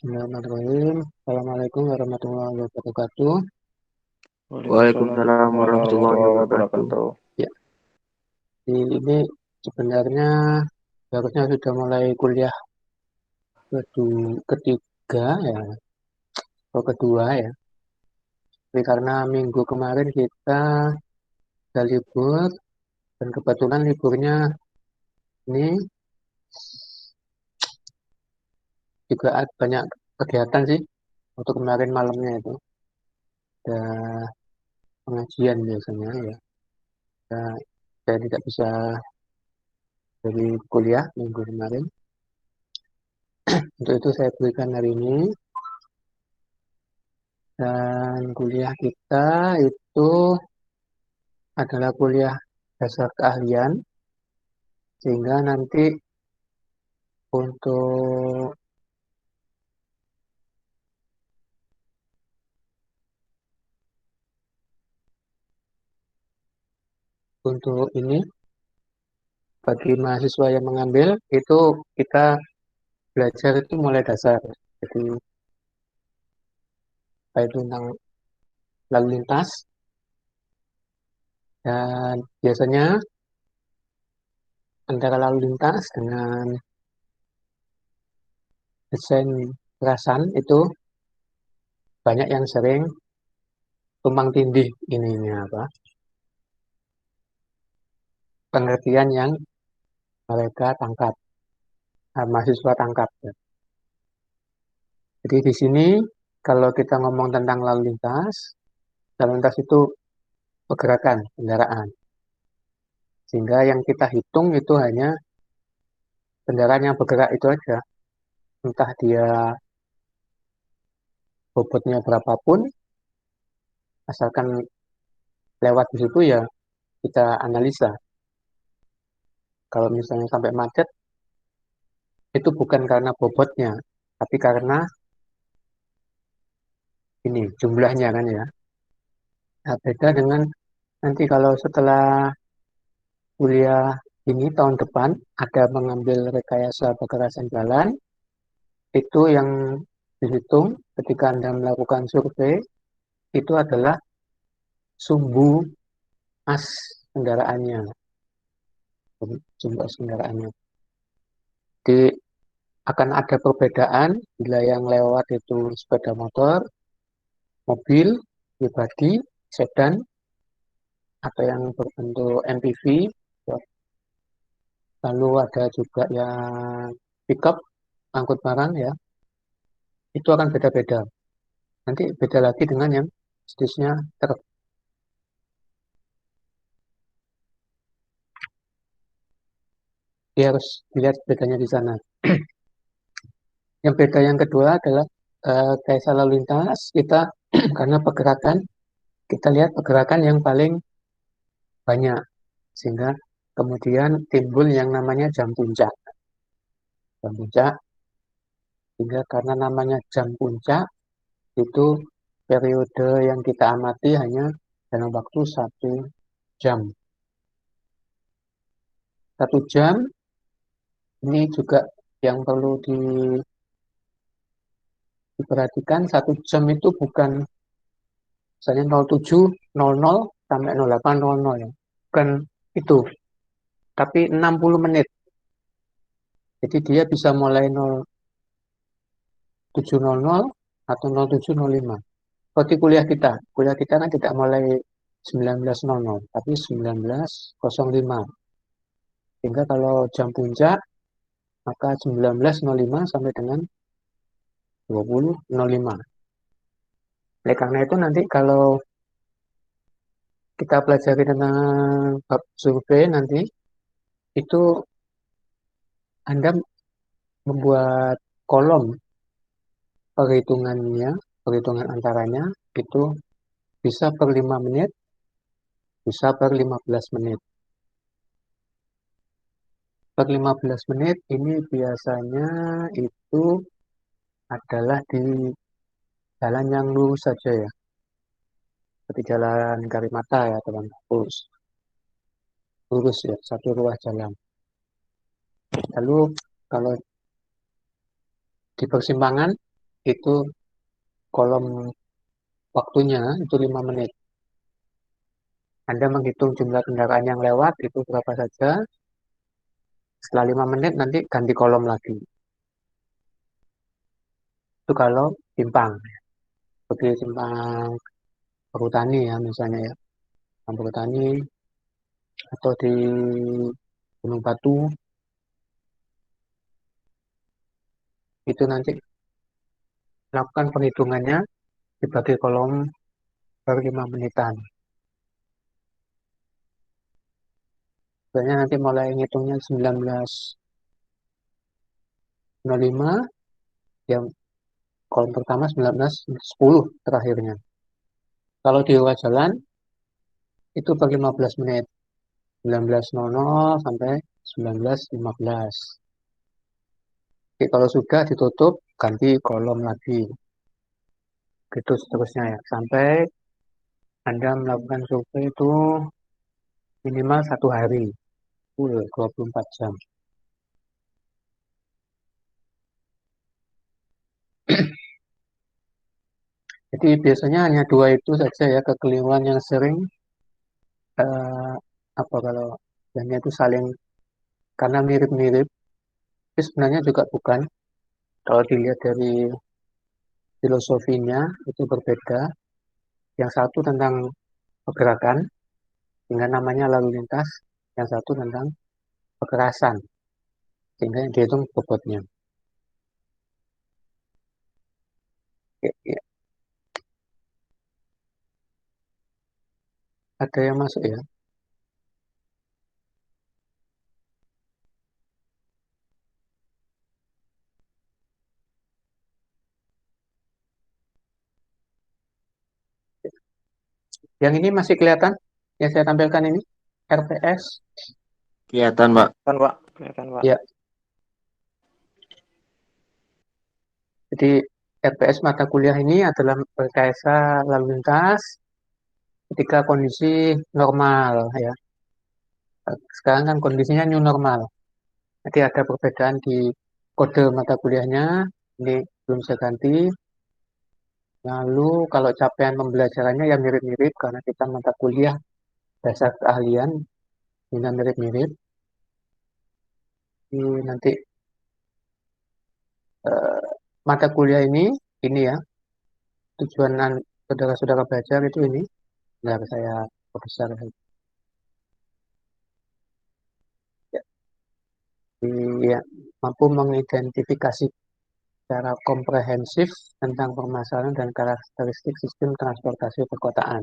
Bismillahirrahmanirrahim. Assalamualaikum warahmatullahi wabarakatuh. Waalaikumsalam Waalaikumsalam warahmatullahi warahmatullahi wabarakatuh. wabarakatuh. Ya, ini sebenarnya harusnya sudah mulai kuliah ketiga ya, atau kedua ya. Tapi karena minggu kemarin kita sudah libur dan kebetulan liburnya ini juga banyak kegiatan sih. Untuk kemarin malamnya itu ada pengajian biasanya ya. Nah, saya tidak bisa dari kuliah minggu kemarin. Untuk itu saya berikan hari ini. Dan kuliah kita itu adalah kuliah dasar keahlian, sehingga nanti untuk ini bagi mahasiswa yang mengambil itu kita belajar itu mulai dasar. Jadi itu tentang lalu lintas dan biasanya antara lalu lintas dengan desain kerasan itu banyak yang sering tumpang tindih ininya apa pengertian yang mereka tangkap, mahasiswa tangkap. Ya. Jadi di sini kalau kita ngomong tentang lalu lintas itu pergerakan kendaraan. Sehingga yang kita hitung itu hanya kendaraan yang bergerak itu aja. Entah dia bobotnya berapapun, asalkan lewat di situ ya kita analisa. Kalau misalnya sampai macet, itu bukan karena bobotnya, tapi karena ini jumlahnya kan ya. Nah, beda dengan nanti kalau setelah kuliah ini tahun depan ada mengambil rekayasa kekerasan jalan, itu yang dihitung ketika Anda melakukan survei itu adalah sumbu as kendaraannya, sumbu as kendaraannya. Jadi akan ada perbedaan bila yang lewat itu sepeda motor, mobil, pribadi, sedan, atau yang berbentuk MPV, ya. Lalu ada juga yang pickup, angkut barang ya, itu akan beda-beda. Nanti beda lagi dengan yang jenisnya truk. Dia harus dilihat bedanya di sana. Yang beda yang kedua adalah kayak lalu lintas, kita karena pergerakan, kita lihat pergerakan yang paling banyak. Sehingga kemudian timbul yang namanya jam puncak. Jam puncak, sehingga karena namanya jam puncak, itu periode yang kita amati hanya dalam waktu 1 jam. 1 jam ini juga yang perlu diperhatikan. 1 jam itu bukan misalnya 07.00 sampai 08.00 ya. Bukan itu, tapi 60 menit. Jadi dia bisa mulai 07.00 atau 07.05. Seperti kuliah kita kan tidak mulai 19.00, tapi 19.05. Sehingga kalau jam puncak, maka 19.05 sampai dengan 20.05. Oleh karena itu nanti kalau kita pelajari tentang bab survei nanti, itu Anda membuat kolom perhitungan antaranya, itu bisa per 5 menit, bisa per 15 menit. Per 15 menit ini biasanya itu adalah di jalan yang lurus saja ya. Seperti jalan Karimata ya teman. Lurus ya, satu ruas jalan. Lalu kalau di persimpangan itu kolom waktunya itu 5 menit. Anda menghitung jumlah kendaraan yang lewat itu berapa saja. Setelah 5 menit nanti ganti kolom lagi. Itu kalau simpang. Seperti simpang Perhutani ya misalnya ya. Simpang Perhutani atau di Gunung Batu itu nanti lakukan perhitungannya dibagi kolom per 5 menitan. Sebenarnya nanti mulai ngitungnya 19.05 yang kolom pertama 19.10 terakhirnya. Kalau di ruas jalan itu per 15 menit. 19.00 sampai 19.15. Jadi kalau sudah ditutup ganti kolom lagi. Gitu seterusnya ya. Sampai Anda melakukan survei itu minimal 1 hari. Full 24 jam. Jadi biasanya hanya dua itu saja ya kekeliruan yang sering eh, apa kalau hanya itu saling karena mirip-mirip. Tapi sebenarnya juga bukan. Kalau dilihat dari filosofinya itu berbeda. Yang satu tentang pergerakan, sehingga namanya lalu lintas. Yang satu tentang kekerasan, sehingga yang dihitung bobotnya. Ya, ya. Ada yang masuk ya. Yang ini masih kelihatan? Yang saya tampilkan ini? RPS? Kelihatan, Pak. Kelihatan, Pak. Ya, jadi RPS mata kuliah ini adalah rekayasa lalu lintas ketika kondisi normal ya. Sekarang kan kondisinya new normal. Jadi ada perbedaan di kode mata kuliahnya. Ini belum saya ganti. Lalu kalau capaian pembelajarannya ya mirip-mirip karena kita mata kuliah dasar keahlian, ini mirip-mirip. Ini nanti eh, mata kuliah ini ya tujuan saudara-saudara belajar itu ini. Bentar saya perbesar. Ya, dia mampu mengidentifikasi secara komprehensif tentang permasalahan dan karakteristik sistem transportasi perkotaan.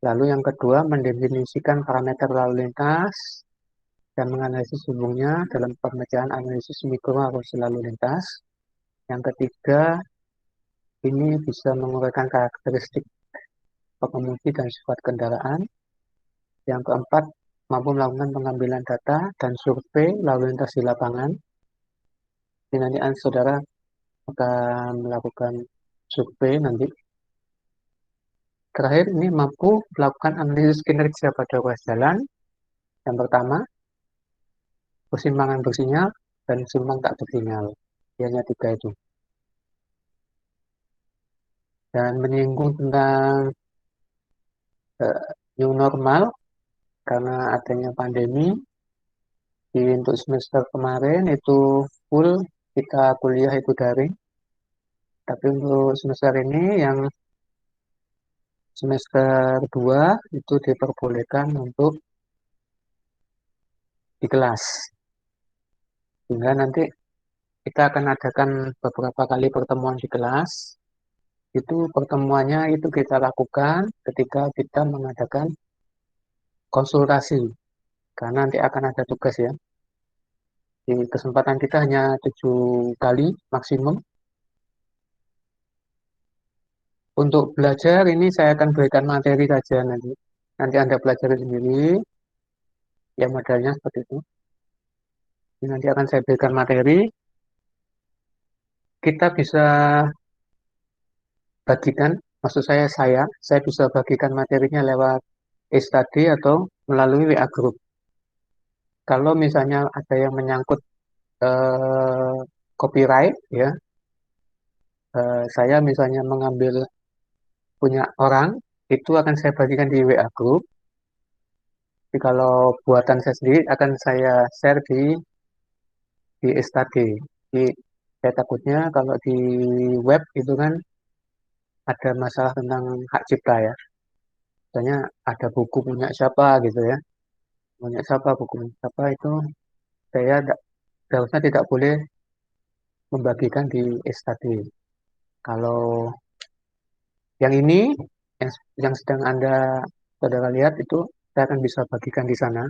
Lalu yang kedua, mendefinisikan parameter lalu lintas dan menganalisis hubungnya dalam pemecahan analisis mikro arus lalu lintas. Yang ketiga, ini bisa menguraikan karakteristik pengemudi dan sifat kendaraan. Yang keempat, mampu melakukan pengambilan data dan survei lalu lintas di lapangan. Ini nanti saudara akan melakukan survei nanti. Terakhir, ini mampu melakukan analisis kinerja pada ruas jalan. Yang pertama, persimpangan bersinyal dan simpang tak bersinyal. Hanya tiga itu. Dan menyinggung tentang new normal karena adanya pandemi. Untuk semester kemarin itu full kita kuliah itu daring. Tapi untuk semester ini yang semester 2 itu diperbolehkan untuk di kelas. Sehingga nanti kita akan adakan beberapa kali pertemuan di kelas. Itu pertemuannya itu kita lakukan ketika kita mengadakan konsultasi. Karena nanti akan ada tugas ya. Di kesempatan kita hanya 7 kali maksimum. Untuk belajar ini saya akan berikan materi saja nanti. Nanti Anda belajar sendiri. Ya modelnya seperti itu. Ini nanti akan saya berikan materi. Kita bisa bagikan, maksud saya bisa bagikan materinya lewat study atau melalui WA Group. Kalau misalnya ada yang menyangkut eh, copyright, ya, Saya misalnya mengambil punya orang, itu akan saya bagikan di WA group. Tapi kalau buatan saya sendiri akan saya share di study. Jadi saya takutnya kalau di web itu kan ada masalah tentang hak cipta ya. Misalnya ada buku punya siapa gitu ya. Punya siapa, buku punya siapa itu saya seharusnya tidak boleh membagikan di study. Kalau yang ini, yang sedang saudara lihat itu, saya akan bisa bagikan di sana.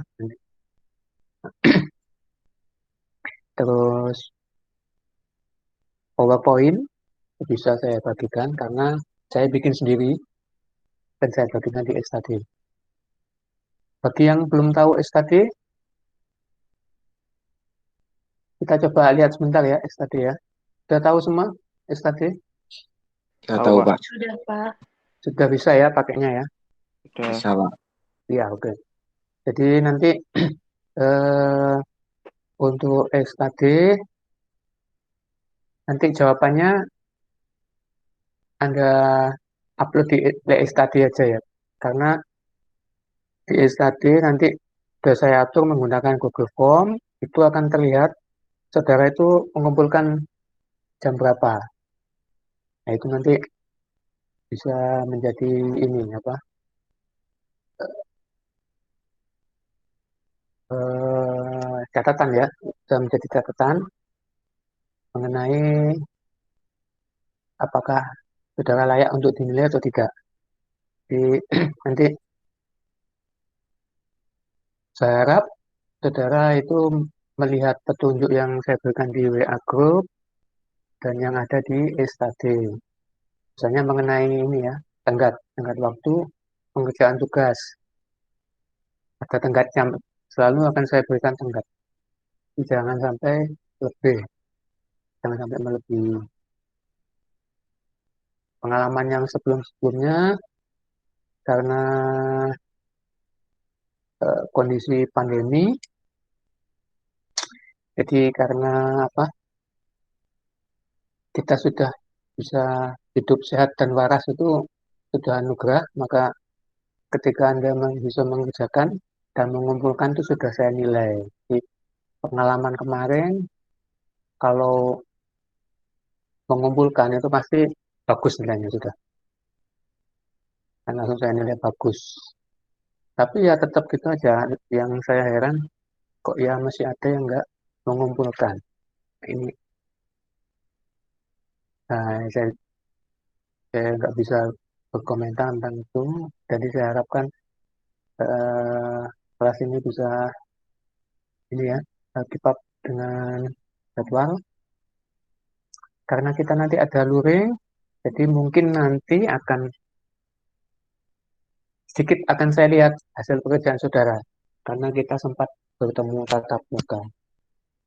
Terus PowerPoint bisa saya bagikan karena saya bikin sendiri dan saya bagikan di SKD. Bagi yang belum tahu SKD, kita coba lihat sebentar ya SKD ya. Sudah tahu semua SKD? Nggak tahu, Pak. Sudah, Pak. Sudah bisa ya pakainya ya? Bisa, Pak. Iya, oke. Jadi nanti eh, untuk SKD, nanti jawabannya Anda upload di SKD aja ya. Karena di SKD nanti sudah saya atur menggunakan Google Form, itu akan terlihat saudara itu mengumpulkan jam berapa. Nah, itu nanti bisa menjadi ini apa? Catatan ya, bisa menjadi catatan mengenai apakah saudara layak untuk dinilai atau tidak. Di nanti saya harap saudara itu melihat petunjuk yang saya berikan di WA Group dan yang ada di study. Misalnya mengenai ini ya, tenggat waktu pengerjaan tugas. Ada tenggat jam, selalu akan saya berikan tenggat. Jangan sampai lebih, jangan sampai melebihi. Pengalaman yang sebelum-sebelumnya, karena kondisi pandemi, jadi karena apa, kita sudah bisa hidup sehat dan waras itu sudah anugerah, maka ketika Anda bisa mengerjakan dan mengumpulkan itu sudah saya nilai. Di pengalaman kemarin, kalau mengumpulkan itu pasti bagus nilainya sudah. Dan langsung saya nilai bagus. Tapi ya tetap gitu aja. Yang saya heran, kok ya masih ada yang nggak mengumpulkan. Ini saya nggak bisa berkomentar tentang itu. Jadi saya harapkan eh, kelas ini bisa ini ya keep up dengan jadwal. Karena kita nanti ada luring, jadi mungkin nanti sedikit akan saya lihat hasil pekerjaan saudara. Karena kita sempat bertemu tatap muka.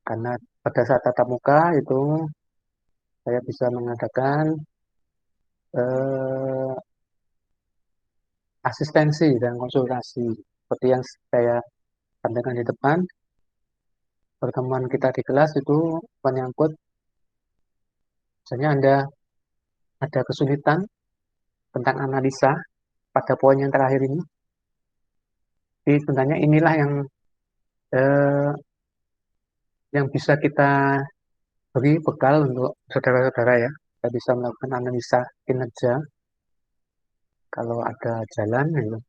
Karena pada saat tatap muka itu saya bisa mengadakan eh, asistensi dan konsultasi. Seperti yang saya sampaikan di depan, pertemuan kita di kelas itu menyangkut, misalnya Anda ada kesulitan tentang analisa pada poin yang terakhir ini. Jadi sebenarnya inilah eh, yang bisa kita beri bekal untuk saudara-saudara ya. Kita bisa melakukan analisa kinerja kalau ada jalan. Gitu.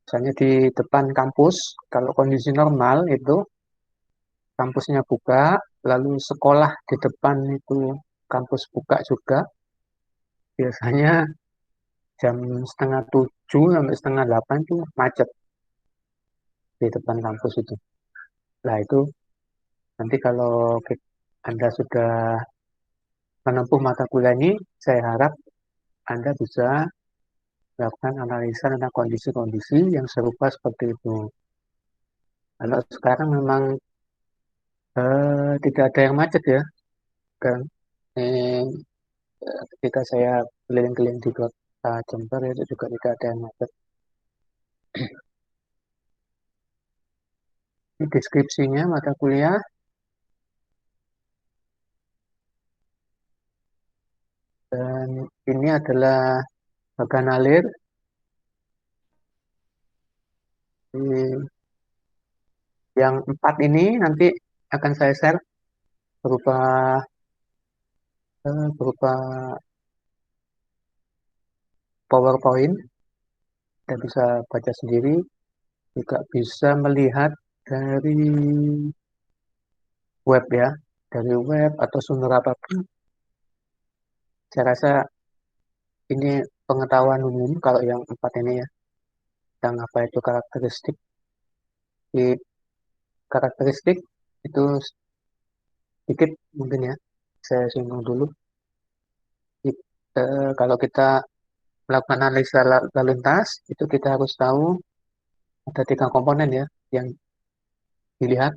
Misalnya di depan kampus, kalau kondisi normal itu kampusnya buka, lalu sekolah di depan itu kampus buka juga. Biasanya jam setengah 7 sampai setengah 8 itu macet di depan kampus itu. Nah itu nanti kalau Anda sudah menempuh mata kuliah ini, saya harap Anda bisa melakukan analisa tentang kondisi-kondisi yang serupa seperti itu. Kalau sekarang memang tidak ada yang macet ya, kan? Eh, Ketika saya keliling-keliling di kota Jember itu juga tidak ada yang macet. Ini deskripsinya mata kuliah ini adalah bagan alir. Yang 4 ini nanti akan saya share berupa berupa PowerPoint dan bisa baca sendiri, juga bisa melihat dari web ya, dari web atau sumber apapun. Saya rasa ini pengetahuan umum kalau yang 4 ini ya, tentang apa itu karakteristik. Di karakteristik itu sedikit mungkin ya, saya singgung dulu. Kalau kita melakukan analisa lalu lintas, itu kita harus tahu ada 3 komponen ya yang dilihat.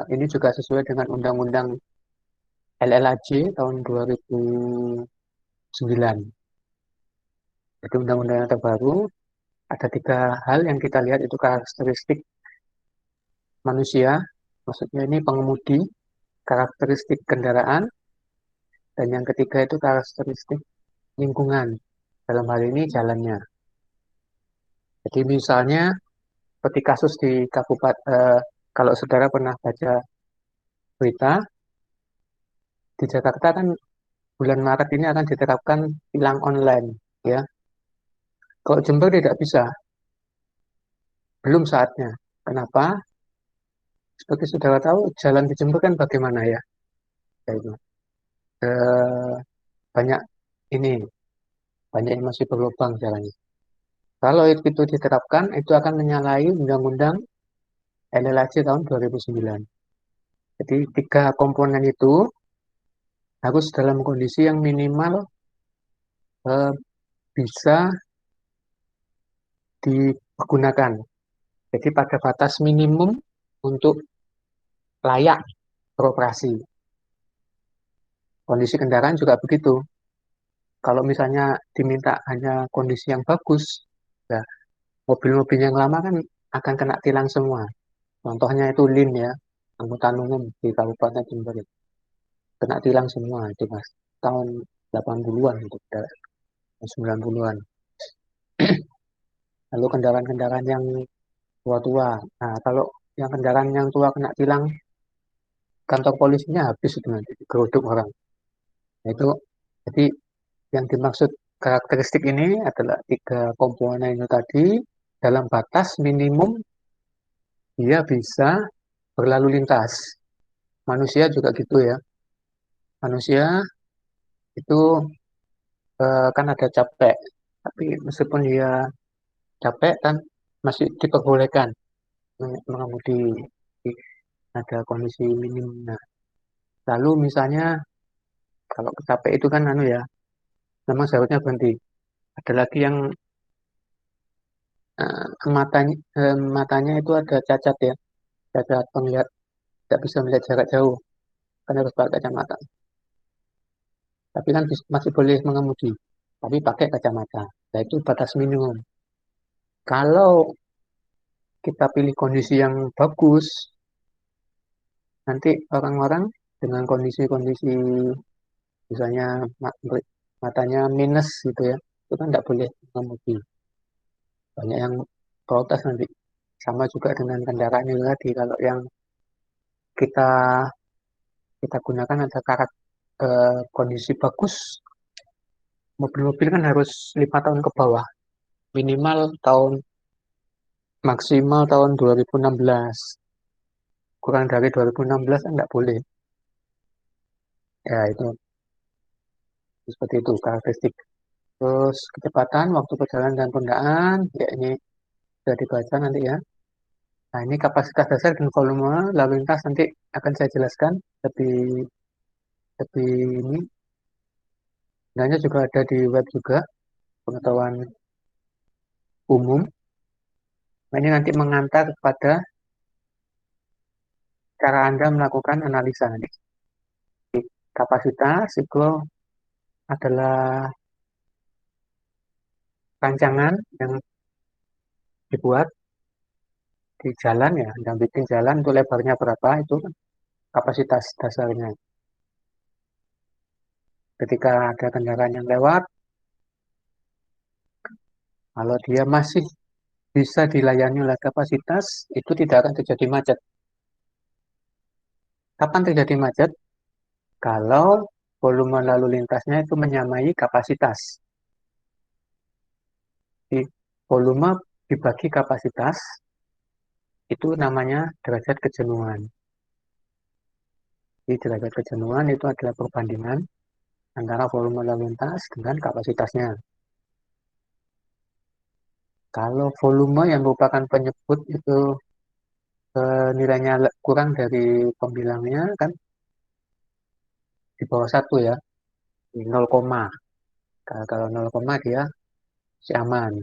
Ini juga sesuai dengan Undang-Undang LLAJ tahun 2009. Jadi undang-undang yang terbaru, ada 3 hal yang kita lihat itu karakteristik manusia, maksudnya ini pengemudi, karakteristik kendaraan, dan yang ketiga itu karakteristik lingkungan, dalam hal ini jalannya. Jadi misalnya seperti kasus di kabupaten, kalau saudara pernah baca berita, di Jakarta kan bulan Maret ini akan diterapkan tilang online, ya. Kalau Jember tidak bisa, belum saatnya. Kenapa? Seperti saudara tahu, jalan di Jember kan bagaimana ya? Ya itu. Eh, banyak ini, banyak yang masih berlubang jalannya. Kalau itu diterapkan, itu akan menyalahi Undang-Undang LLAJ tahun 2009. Jadi 3 komponen itu harus dalam kondisi yang minimal eh, bisa digunakan. Jadi pada batas minimum untuk layak beroperasi. Kondisi kendaraan juga begitu. Kalau misalnya diminta hanya kondisi yang bagus, ya mobil-mobil yang lama kan akan kena tilang semua. Contohnya itu LIN ya, angkutan umum di Kabupaten Jember. Kena tilang semua itu mas. Tahun 80-an itu, 90-an. Lalu kendaraan-kendaraan yang tua-tua. Nah, kalau yang kendaraan yang tua kena tilang, kantor polisinya habis itu nanti, geruduk orang. Nah, itu jadi yang dimaksud karakteristik ini adalah 3 komponen itu tadi dalam batas minimum dia bisa berlalu lintas. Manusia juga gitu ya. Manusia itu kan ada capek, tapi meskipun dia capek kan masih diperbolehkan mengemudi. Ada kondisi minimum. Nah, lalu misalnya kalau capek itu kan anu ya, memang seharusnya berhenti. Ada lagi yang matanya itu ada cacat ya, cacat penglihat, tidak bisa melihat jarak jauh, kan harus pakai kacamata. Tapi kan masih boleh mengemudi, tapi pakai kacamata. Nah, itu batas minimum. Kalau kita pilih kondisi yang bagus, nanti orang-orang dengan kondisi-kondisi misalnya matanya minus gitu ya, itu kan tidak boleh mengemudi. Banyak yang protes nanti. Sama juga dengan kendaraan itu tadi, kalau yang kita kita gunakan ada kondisi bagus, mobil-mobil kan harus 5 tahun ke bawah, minimal maksimal tahun 2016, kurang dari 2016 kan nggak boleh. Ya itu seperti itu karakteristik. Terus kecepatan, waktu perjalanan dan penundaan, ya ini sudah dibaca nanti ya. Nah ini kapasitas dasar dan volume lalu lintas nanti akan saya jelaskan lebih lebih ini. Sebenarnya juga ada di web juga pengetahuan umum. Nah, ini nanti mengantar kepada cara Anda melakukan analisa nanti. Kapasitas itu adalah rancangan yang dibuat di jalan ya, Anda bikin jalan untuk lebarnya berapa itu kan kapasitas dasarnya. Ketika ada kendaraan yang lewat, kalau dia masih bisa dilayani oleh kapasitas, itu tidak akan terjadi macet. Kapan terjadi macet? Kalau volume lalu lintasnya itu menyamai kapasitas. Di volume dibagi kapasitas, itu namanya derajat kejenuhan. Di derajat kejenuhan itu adalah perbandingan antara volume lalu lintas dengan kapasitasnya. Kalau volume yang merupakan penyebut itu nilainya kurang dari pembilangnya kan di bawah 1 ya, di 0, kalau 0, dia masih aman.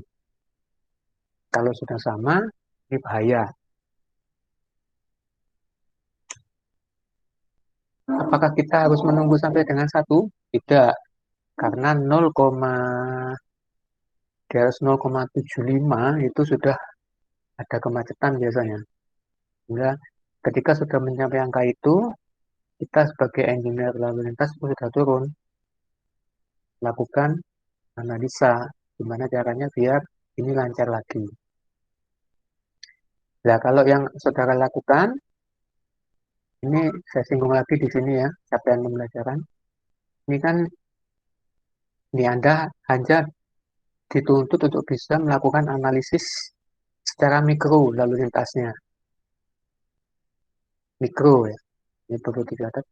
Kalau sudah sama, ini bahaya. Apakah kita harus menunggu sampai dengan 1? Tidak, karena 0, di atas 0,75 itu sudah ada kemacetan biasanya. Sehingga ketika sudah mencapai angka itu, kita sebagai engineer lalu lintas itu sudah turun, lakukan analisa gimana caranya biar ini lancar lagi. Nah, kalau yang saudara lakukan, ini saya singgung lagi di sini ya, capaian pembelajaran. Ini kan, ini Anda hanya dituntut untuk bisa melakukan analisis secara mikro lalu lintasnya. Mikro ya, ini perlu dicatat.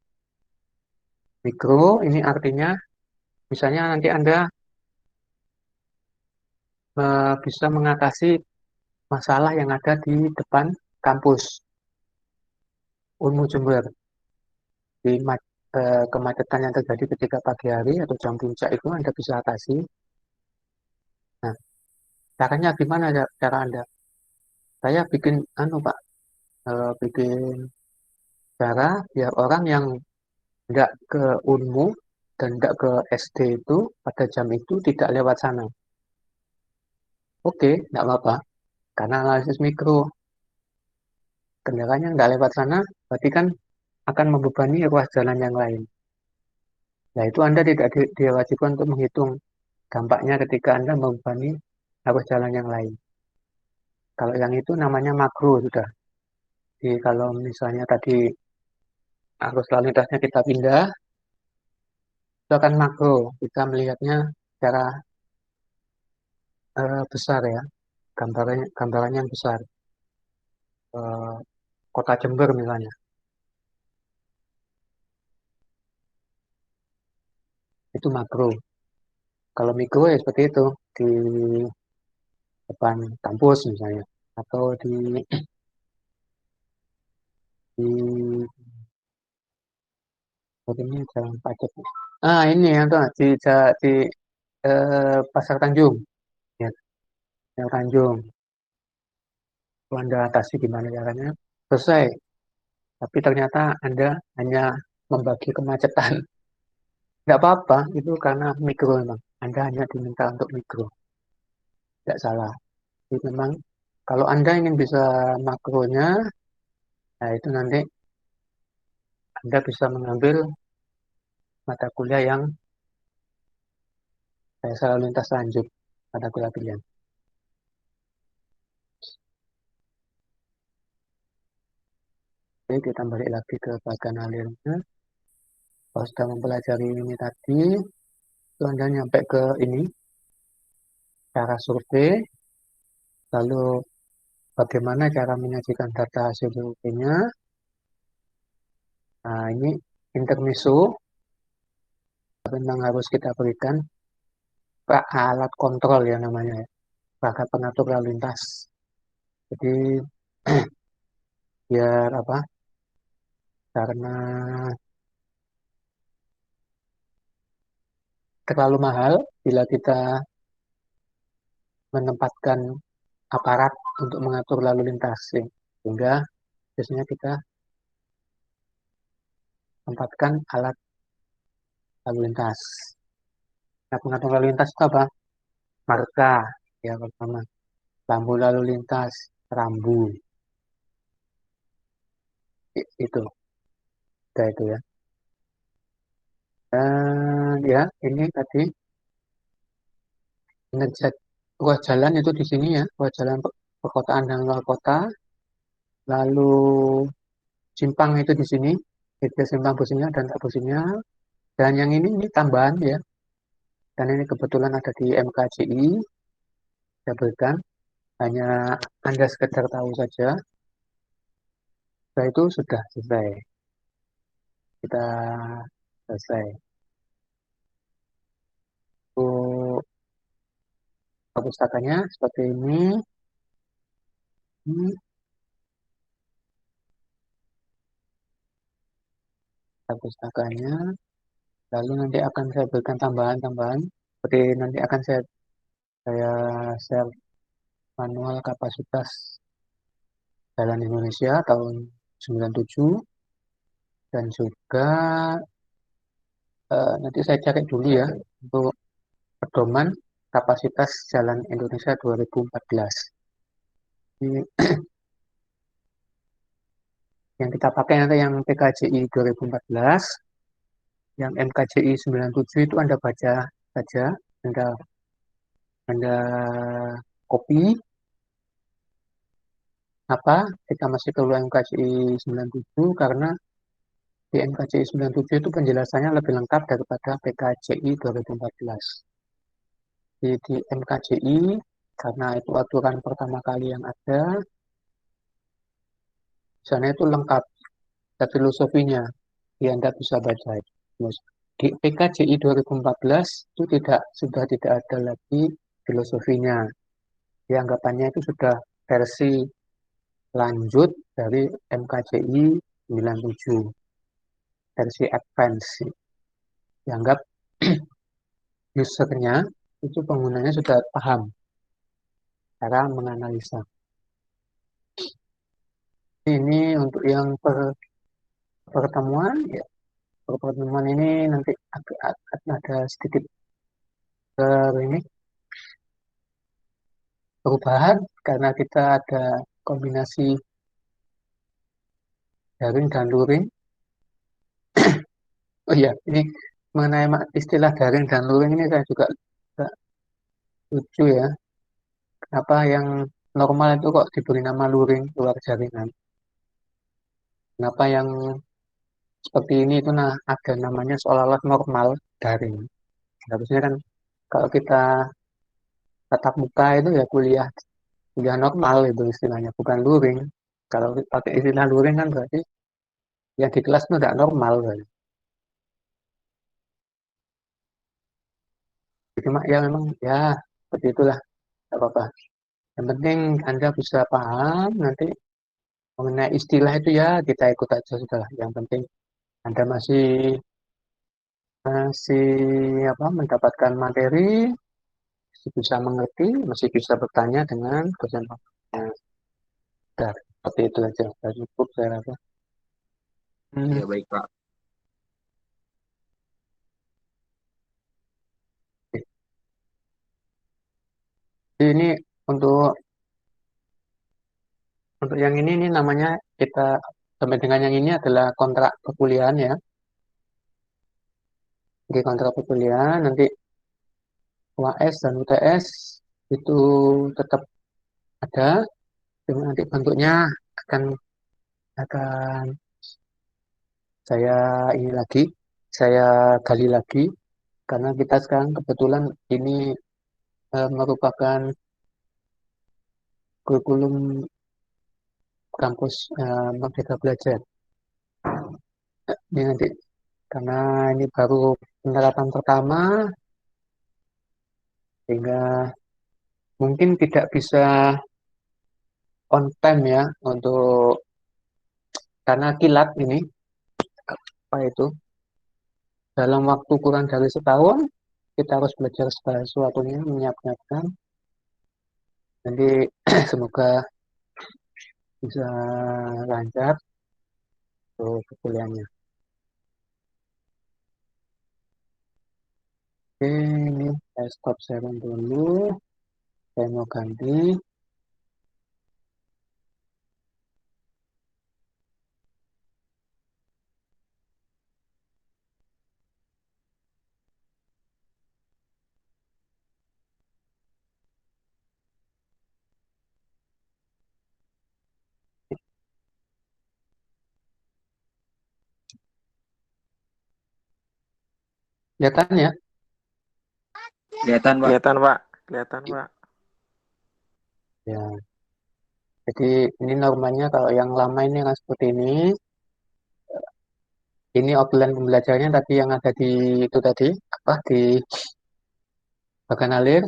Mikro ini artinya, misalnya nanti Anda bisa mengatasi masalah yang ada di depan kampus Unmu Jember. Di kemacetan yang terjadi ketika pagi hari atau jam puncak itu Anda bisa atasi. Nah, caranya gimana cara Anda? Saya bikin Pak, bikin cara biar orang yang tidak ke Unmu dan tidak ke SD itu pada jam itu tidak lewat sana. Oke, tidak apa-apa. Karena analisis mikro, kendaraannya tidak lewat sana, berarti kan akan membebani ruas jalan yang lain. Nah, itu Anda tidak diwajibkan untuk menghitung dampaknya ketika Anda membebani ruas jalan yang lain. Kalau yang itu namanya makro sudah. Jadi kalau misalnya tadi arus lalu lintasnya kita pindah, itu akan makro. Kita melihatnya secara besar ya, gambarannya yang besar. Eh, Kota Jember misalnya, itu makro. Kalau mikro ya seperti itu, di depan kampus misalnya, atau di ini jalan pacet. Ini ya tuh di Pasar Tanjung, ya, Pasar Tanjung. Kalau Anda atasi gimana caranya? Selesai. Tapi ternyata Anda hanya membagi kemacetan. Tidak apa-apa, itu karena mikro memang. Anda hanya diminta untuk mikro. Tidak salah. Jadi memang kalau Anda ingin bisa makronya, nah itu nanti Anda bisa mengambil mata kuliah yang selalu lintas lanjut, mata kuliah pilihan. Oke, kita balik lagi ke bagian alirnya. Kalau sudah mempelajari ini tadi, itu Anda nyampe ke ini, cara survei, lalu bagaimana cara menyajikan data hasil surveinya. Nah, ini intermezzo, memang harus kita berikan alat kontrol ya namanya, perangkat pengatur lalu lintas. Jadi, biar apa, karena terlalu mahal bila kita menempatkan aparat untuk mengatur lalu lintas, sehingga biasanya kita tempatkan alat lalu lintas. Nah, pengatur lalu lintas itu apa? Marka, ya pertama. Lampu lalu lintas, rambu, itu, udah itu ya. Dan ya, ini tadi kinerja ruas jalan itu di sini ya, ruas jalan perkotaan dan luar kota. Lalu simpang itu di sini, itu simpang businya dan tak businya. Dan yang ini tambahan ya, dan ini kebetulan ada di MKCI, saya berikan. Hanya Anda sekedar tahu saja, setelah itu sudah selesai. Kita selesai. Untuk perpustakaannya seperti ini. Ini perpustakaannya. Lalu nanti akan saya berikan tambahan-tambahan. Seperti nanti akan saya share manual kapasitas Jalan Indonesia tahun 97 dan juga nanti saya cari dulu ya untuk pedoman kapasitas Jalan Indonesia 2014. Ini yang kita pakai nanti yang PKJI 2014, yang MKJI 97 itu Anda baca saja, Anda copy apa kita masih perlu MKJI 97 karena di MKJI 97 itu penjelasannya lebih lengkap daripada PKJI 2014. Di MKJI karena itu aturan pertama kali yang ada, sana itu lengkap filosofinya, ya Anda bisa baca itu. Di PKJI 2014 itu sudah tidak ada lagi filosofinya. Dianggapannya itu sudah versi lanjut dari MKJI 97, versi advance. Dianggap usernya itu penggunanya sudah paham cara menganalisa. Ini untuk yang pertemuan ya, pertemuan ini nanti ada sedikit ini perubahan karena kita ada kombinasi daring dan luring. Oh iya, ini mengenai istilah daring dan luring ini saya juga agak lucu ya. Kenapa yang normal itu kok diberi nama luring luar jaringan? Kenapa yang seperti ini itu ada namanya seolah-olah normal daring? Harusnya kan kalau kita tatap muka itu ya kuliah kuliah normal itu istilahnya, bukan luring. Kalau pakai istilah luring kan berarti yang di kelas itu tidak normal. Berarti. Cuma ya memang ya seperti itulah, tidak apa-apa. Yang penting Anda bisa paham nanti mengenai istilah itu ya kita ikut aja sudah. Yang penting Anda masih mendapatkan materi, masih bisa mengerti, masih bisa bertanya dengan dosen. Sudah, seperti itu aja. Sudah cukup saya rasa. Hmm. Ya baik Pak. Jadi ini untuk yang ini namanya kita sampai dengan yang ini adalah kontrak perkuliahan ya. Di kontrak perkuliahan nanti UAS dan UTS itu tetap ada, cuma nanti bentuknya akan akan saya ini lagi, saya gali lagi karena kita sekarang kebetulan ini merupakan kurikulum kampus Merdeka Belajar. Ini nanti karena ini baru penerapan pertama sehingga mungkin tidak bisa on time ya untuk karena kilat ini apa itu dalam waktu kurang dari setahun kita harus belajar segala sesuatunya menyiapkan nanti semoga bisa lancar untuk kuliahnya. Oke, ini saya stop sharing dulu. Saya mau ganti. Kelihatan ya? Kelihatan, Pak. Kelihatan, Pak. Kelihatan, Pak. Ya. Jadi ini normanya kalau yang lama ini akan seperti ini. Ini outline pembelajarannya tadi yang ada di itu tadi apa di bagan alir,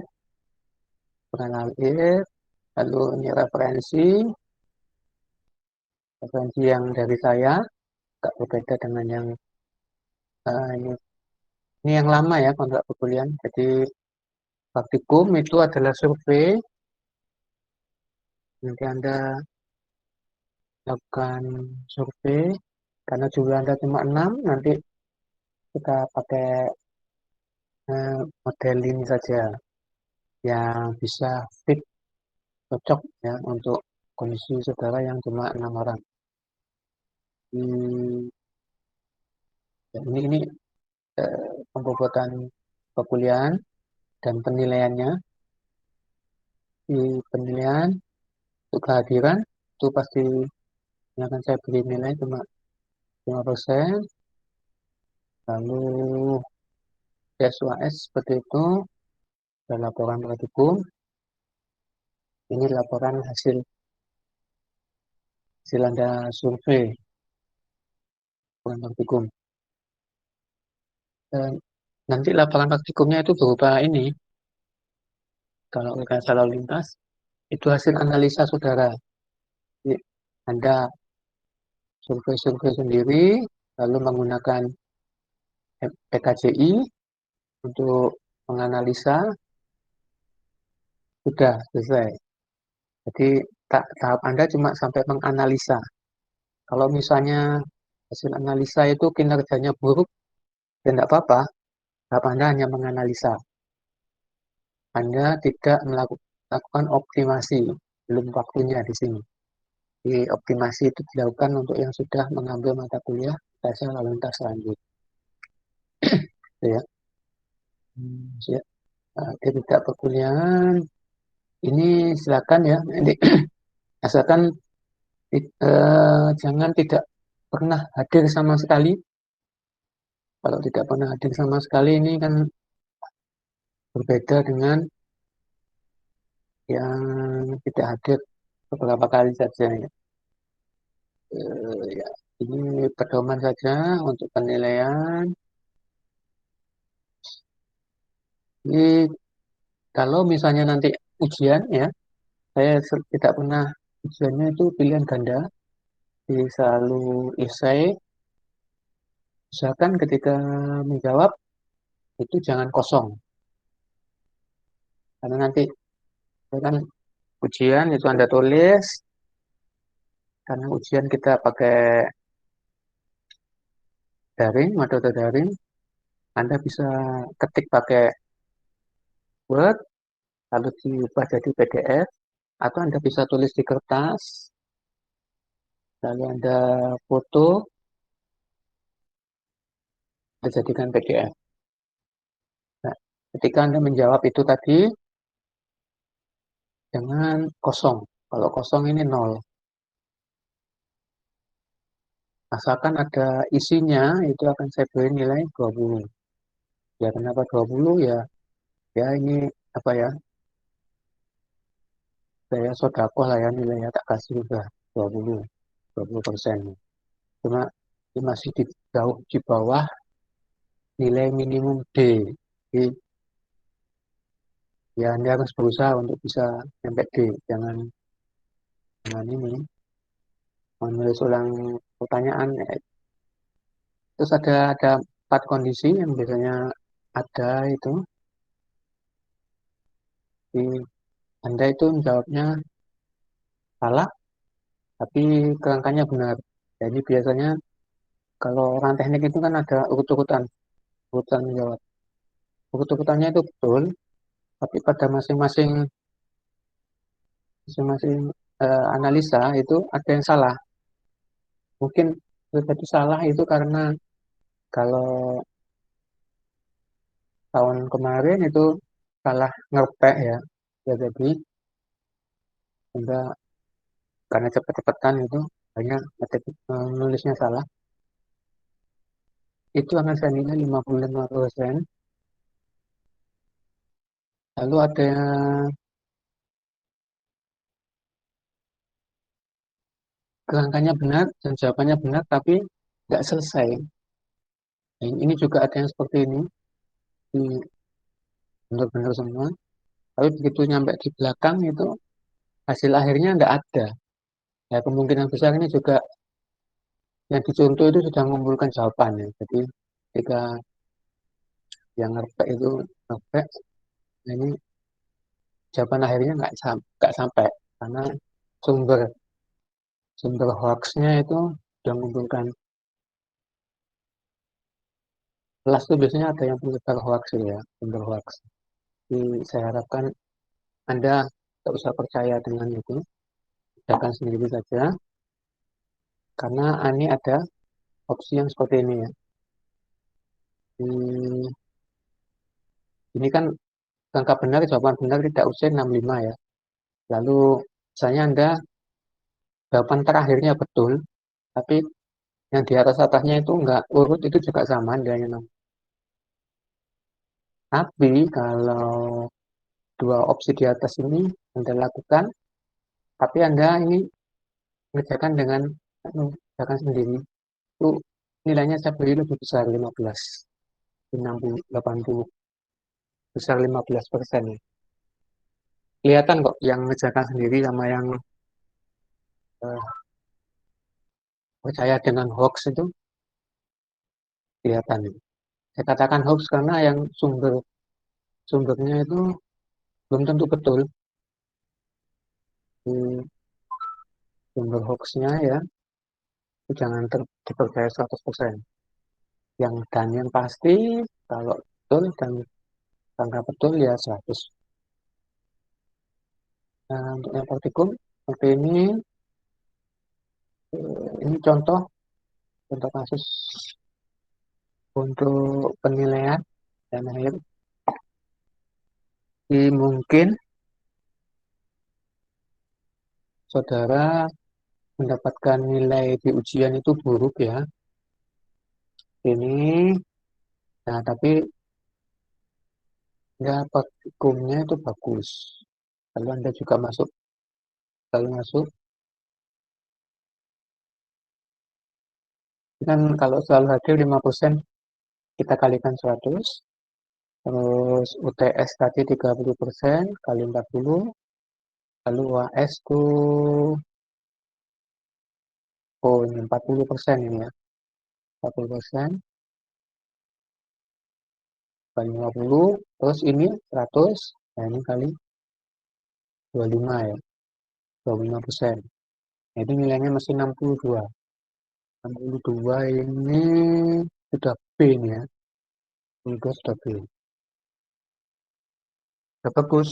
lalu ini referensi yang dari saya, agak berbeda dengan yang ini. Ini yang lama ya kontrak perkuliahan. Jadi praktikum itu adalah survei. Nanti Anda lakukan survei karena jumlah Anda cuma 6, nanti kita pakai model ini saja yang bisa fit cocok ya untuk kondisi saudara yang cuma 6 orang. Ya, ini pembobotan perkuliahan dan penilaiannya. Di penilaian untuk kehadiran itu pasti yang akan saya beri nilai cuma 5%. Lalu SUAS seperti itu, ada laporan praktikum. Ini laporan hasil Anda survei laporan praktikum. Dan nanti laporan praktikumnya itu berupa ini. Kalau rekayasa lalu lintas, itu hasil analisa saudara. Jadi, Anda survei sendiri, lalu menggunakan PKJI untuk menganalisa, sudah selesai. Jadi tahap Anda cuma sampai menganalisa. Kalau misalnya hasil analisa itu kinerjanya buruk, ya tidak apa-apa, tahap Anda hanya menganalisa. Anda tidak melakukan optimasi, belum waktunya di sini. Jadi optimasi itu dilakukan untuk yang sudah mengambil mata kuliah dasar lalu lintas lanjut. Ya. Ya. Tidak perkuliahan ini silakan ya. Jadi, asalkan jangan tidak pernah hadir sama sekali. Kalau tidak pernah hadir sama sekali ini kan berbeda dengan yang tidak hadir beberapa kali saja ya. Ya. Ini pedoman saja untuk penilaian. Ini kalau misalnya nanti ujian ya, saya tidak pernah ujiannya itu pilihan ganda, jadi selalu esai. Usahakan ketika menjawab itu jangan kosong, karena nanti kan ujian itu Anda tulis, karena ujian kita pakai daring, metode daring, Anda bisa ketik pakai Word, lalu diubah jadi PDF, atau Anda bisa tulis di kertas, lalu Anda foto, Anda jadikan PDF. Nah, ketika Anda menjawab itu tadi, jangan kosong. Kalau kosong ini nol. Asalkan ada isinya, itu akan saya beri nilai 20. Ya, kenapa 20? Ya ini apa ya, saya sodako lah ya nilainya tak kasih juga 20%. Cuma ini masih jauh di bawah nilai minimum D. Jadi, ya Anda harus berusaha untuk bisa sampai D. Jangan ini, menulis ulang pertanyaan. Terus ada 4 kondisi yang biasanya ada itu. Di Anda itu menjawabnya salah, tapi kerangkanya benar. Jadi biasanya kalau orang teknik itu kan ada urutan menjawab. Urut-urutannya itu betul, tapi pada masing-masing analisa itu ada yang salah. Mungkin terjadi salah itu karena kalau tahun kemarin itu salah ngerpek ya, jadi sehingga karena cepet-cepetan itu banyak nulisnya salah. itu akan saya nilai 55%. Lalu ada yang kerangkanya benar dan jawabannya benar tapi nggak selesai. Nah, ini juga ada yang seperti ini, benar-benar semua. Tapi begitu nyampe di belakang itu hasil akhirnya nggak ada. Ya kemungkinan besar ini juga yang dicontoh itu sudah mengumpulkan jawabannya. Jadi ketika yang ngerpek itu ngerpek, nah ini jawaban akhirnya nggak sampai karena sumber sumber hoaxnya itu sudah mengumpulkan. Kelas itu biasanya ada yang penyebar hoax gitu ya, sumber hoax. Jadi saya harapkan Anda tidak usah percaya dengan itu, kerjakan sendiri saja, karena ini ada opsi yang seperti ini ya. Hmm, ini kan angka benar, jawaban benar tidak usai 65 ya. Lalu misalnya Anda jawaban terakhirnya betul, tapi yang di atas atasnya itu enggak urut, itu juga sama nilainya 6. Tapi kalau dua opsi di atas ini Anda lakukan, tapi Anda ini mengerjakan dengan kerjakan sendiri, itu nilainya saya beri lebih besar 15, 60, 80, besar 15% ya. Kelihatan kok yang mengerjakan sendiri sama yang eh, percaya dengan hoax itu kelihatan. Saya katakan hoax karena yang sumbernya itu belum tentu betul. Hmm, Sumber hoaxnya ya itu jangan dipercaya 100%. Yang pasti kalau betul dan angka betul ya 100. Nah, untuk yang praktikum seperti ini contoh contoh kasus untuk penilaian dan akhir. Mungkin saudara mendapatkan nilai di ujian itu buruk ya. Ini, nah tapi ya praktikumnya itu bagus. Kalau Anda juga selalu masuk, kan kalau selalu hadir 5%, kita kalikan 100, terus UTS tadi 30% kali 40, lalu UAS tuh, oh ini 40% ini ya, 40% kali 50, terus ini 100, nah ini kali 25 ya, 25%. Jadi nilainya masih 62. 62 ini sudah B ini ya, 62 sudah B. Sudah bagus.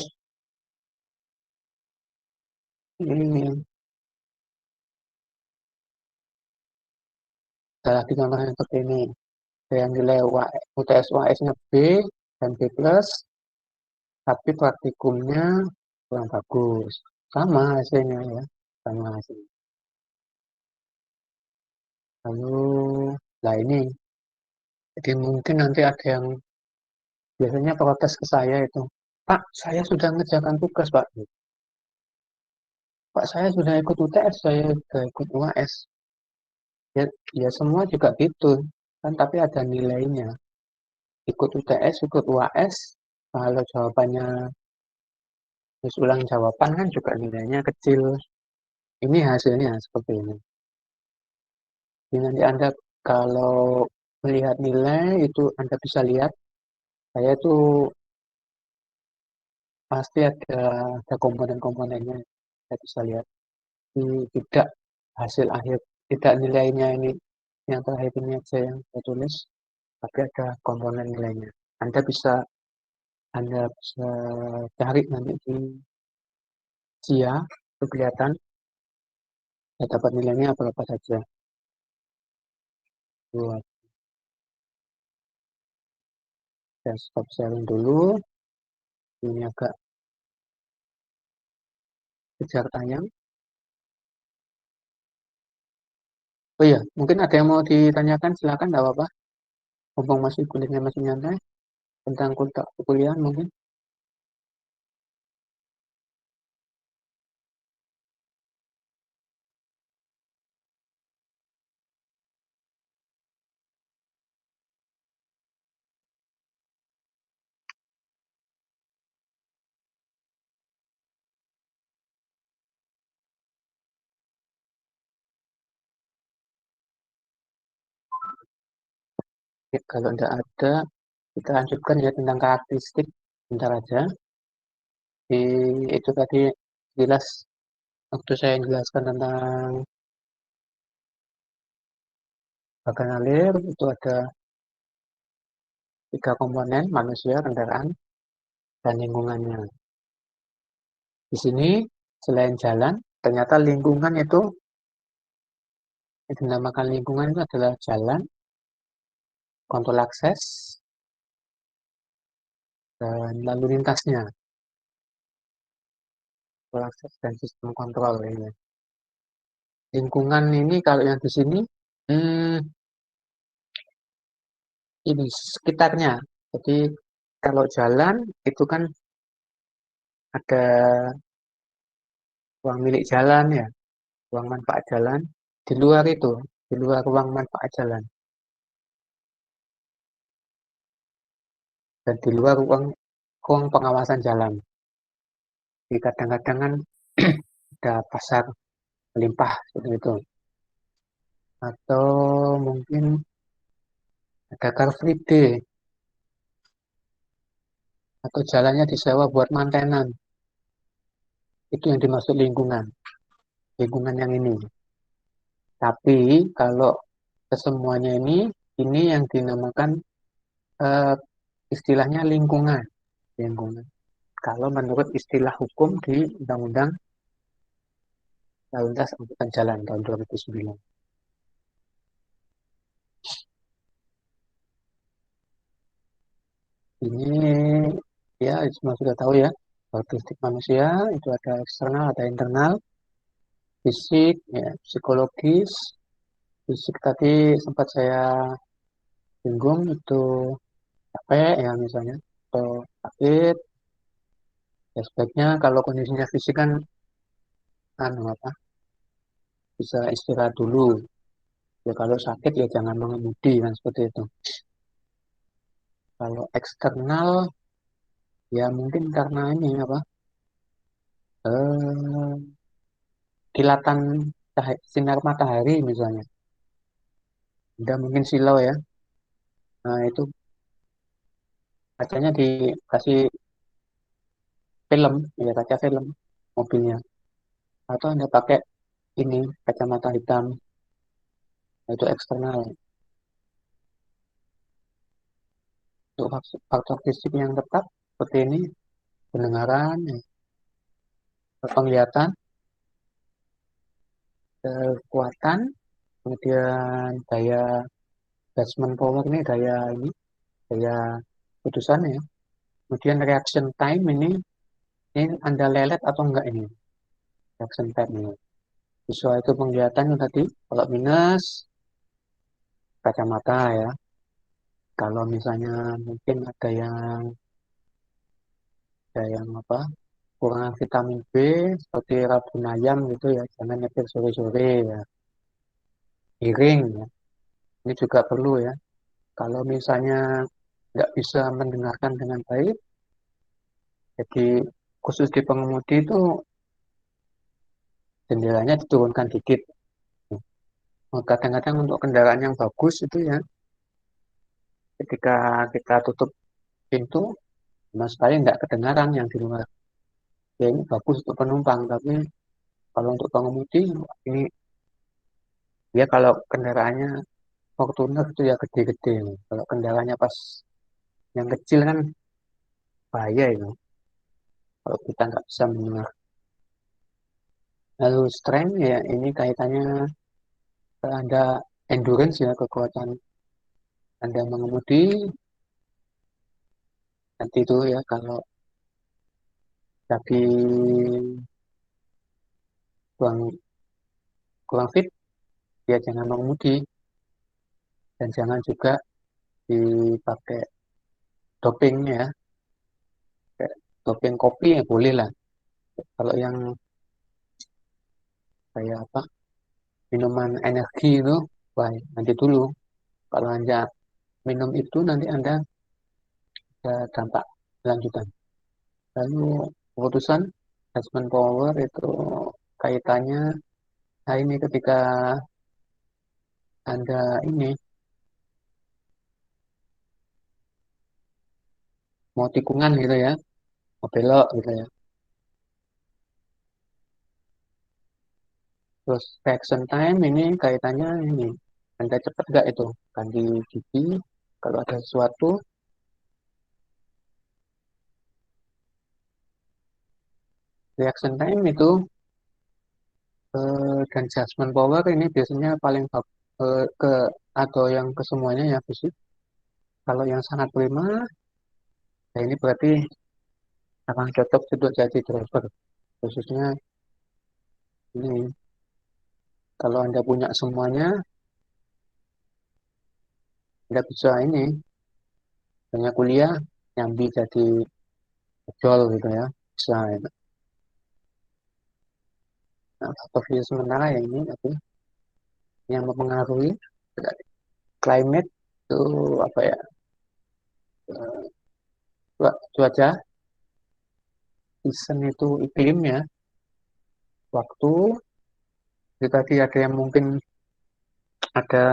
Ini salah di contoh yang seperti ini. Yang nilai UTS UAS-nya B dan B plus, tapi praktikumnya kurang bagus. Sama hasilnya ya, sama hasilnya. Lalu, lah ini, jadi mungkin nanti ada yang biasanya protes ke saya itu, Pak, saya sudah ngerjakan tugas, Pak. Pak, saya sudah ikut UTS, saya sudah ikut UAS. Ya, ya semua juga gitu, kan tapi ada nilainya. Ikut UTS, ikut UAS, kalau jawabannya terus ulang jawaban kan juga nilainya kecil. Ini hasilnya seperti ini. Jadi nanti Anda kalau melihat nilai itu Anda bisa lihat, saya itu pasti ada komponen-komponennya. Saya bisa lihat. Tidak hasil akhir, tidak nilainya ini yang terakhir ini aja yang saya tulis, tapi ada komponen nilainya. Anda bisa cari nanti di SIA, itu kelihatan saya dapat nilainya berapa saja. Buat saya stop sharing dulu. Ini agak kejar tayang. Oh iya, mungkin ada yang mau ditanyakan, silakan, nggak apa-apa. Mumpung masih kuliahnya masih nyantai, tentang kuliah mungkin. Ya, kalau tidak ada, kita lanjutkan ya tentang karakteristik. Bentar aja. Di, itu tadi jelas waktu saya jelaskan tentang bagan alir, itu ada 3 komponen, manusia, kendaraan, dan lingkungannya. Di sini, selain jalan, ternyata lingkungan itu, yang dinamakan lingkungan itu adalah jalan, kontrol akses, dan lalu lintasnya. Kontrol akses dan sistem kontrol ini. Lingkungan ini kalau yang di sini, hmm, ini sekitarnya. Jadi kalau jalan itu kan ada ruang milik jalan ya, ruang manfaat jalan. Di luar itu, di luar ruang manfaat jalan dan di luar ruang pengawasan jalan. Jadi kadang-kadang kan ada pasar melimpah seperti itu. Atau mungkin ada car free day atau jalannya disewa buat mantenan. Itu yang dimaksud lingkungan, lingkungan yang ini. Tapi kalau kesemuanya ini yang dinamakan eh, istilahnya lingkungan. Lingkungan. Kalau menurut istilah hukum di Undang-Undang Lalu Lintas Angkutan Jalan tahun 2009. Ini ya semua sudah tahu ya. Karakteristik manusia itu ada eksternal, ada internal, fisik, ya, psikologis. Fisik tadi sempat saya singgung itu capek ya misalnya atau sakit. Ya sebaiknya kalau kondisinya fisik kan anu apa bisa istirahat dulu. Ya kalau sakit ya jangan mengemudi kan seperti itu. Kalau eksternal ya mungkin karena ini apa eh, kilatan sinar matahari misalnya. Udah mungkin silau ya. Nah itu kacanya dikasih film, ya kaca film mobilnya. Atau Anda pakai ini kacamata hitam, nah, itu eksternal. Untuk faktor fisik yang tetap seperti ini, pendengaran, ya, penglihatan, kekuatan, kemudian daya judgment power daya putusan ya. Kemudian reaction time ini Anda lelet atau enggak ini reaction time ini. Visual itu penglihatan yang tadi, kalau minus kacamata ya. Kalau misalnya mungkin ada yang apa kurang vitamin B seperti rabun ayam gitu ya, jangan nyetir sore-sore ya. Hearing ya, ini juga perlu ya. Kalau misalnya nggak bisa mendengarkan dengan baik, jadi khusus di pengemudi itu jendelanya diturunkan dikit. Kadang-kadang untuk kendaraan yang bagus itu ya, ketika kita tutup pintu, sama sekali nggak kedengaran yang di luar. Ya ini bagus untuk penumpang, tapi kalau untuk pengemudi ini ya kalau kendaraannya Fortuner itu ya gede-gede. Kalau kendaraannya pas yang kecil kan bahaya itu. Kalau kita nggak bisa mendengar. Lalu strength ya ini kaitannya Anda endurance ya kekuatan Anda mengemudi. Nanti itu ya kalau lagi kurang kurang fit ya jangan mengemudi dan jangan juga dipakai doping ya, kayak doping kopi ya boleh lah. Kalau yang kayak apa, minuman energi itu, wah nanti dulu. Kalau Anda minum itu nanti Anda ada dampak lanjutan. Lalu keputusan judgment power itu kaitannya, nah ini ketika Anda ini mau tikungan gitu ya, mau belok gitu ya. Terus reaction time ini kaitannya ini, Anda cepat nggak itu ganti gigi kalau ada sesuatu. Reaction time itu dan judgment power ini biasanya paling ke atau yang kesemuanya ya fisik. Kalau yang sangat prima, ya ini berarti akan cocok untuk jadi driver. Khususnya ini, kalau Anda punya semuanya, Anda bisa ini, banyak kuliah, nyambi jadi ojol gitu ya. Bisa, ya. Nah, faktor sementara ya ini, tapi yang mempengaruhi climate itu apa ya, cuaca, season itu iklim ya, waktu, itu tadi ada yang mungkin ada